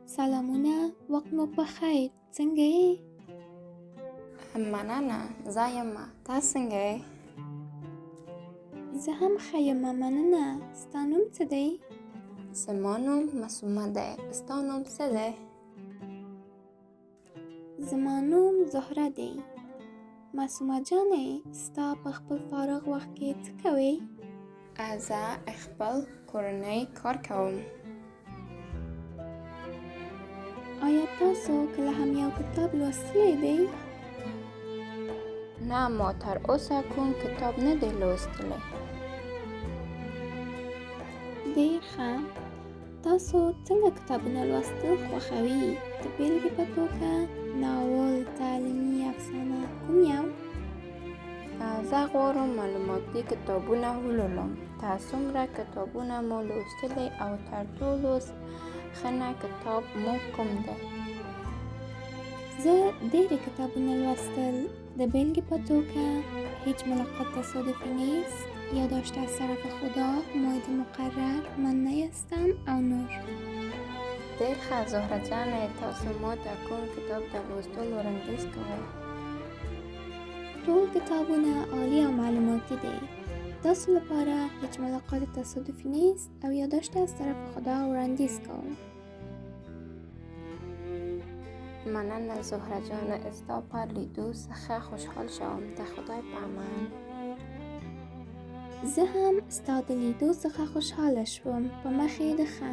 سلامونه، وخت مو پخیر. څنګه یې؟ مننه، زه یمه. تا څنګه یې؟ زه هم ښه یم، مننه. ستا نوم څه دی؟ زما نوم معصومه دی. ستا نوم څه دی؟ زما نوم زهره دی. معصومه جانې، ستا په خپل فارغ وخت کې څه کوې؟ زه خپل کورنی کار کوم. آیا تاسو کله هم یو کتاب لوستلی دی؟ نه، ما تر اوسه کوم کتاب نه دی لوستلی. ډېر ښه. تاسو څنګه کتابونه لوستل خوښوئ؟ د بېلګې په توګه ناول، تعلیمي، افسانه، کوم یو؟ زه غواړم معلوماتي کتابونه ولولم. تا څومره کتابونه مو لوستلی او تر ټولو ښه کتاب مو کوم دی؟ زه ډېرې کتابونه لوستل. د بېلګې په توګه هیچ ملاقات تصادفی نیست، یادداشت از طرف خدا، موعد مقرر، من نیستم او نور. ډېر ښه زهره جانې، تاسو ما ته کوم کتاب د لوستلو وړاندیز کوئ؟ ټول کتابونه عالی او معلوماتي دي. تاسو لپاره هیچ ملاقات تصادفی نیست او یادداشت از طرف خدا وړاندیز کوم. مننه زهره جان، ستا په لیدو څخه خوشحال شوم. د خدای په امان. زه هم ستا د لیدو څخه خوشحاله شوم. په مخې د ښه.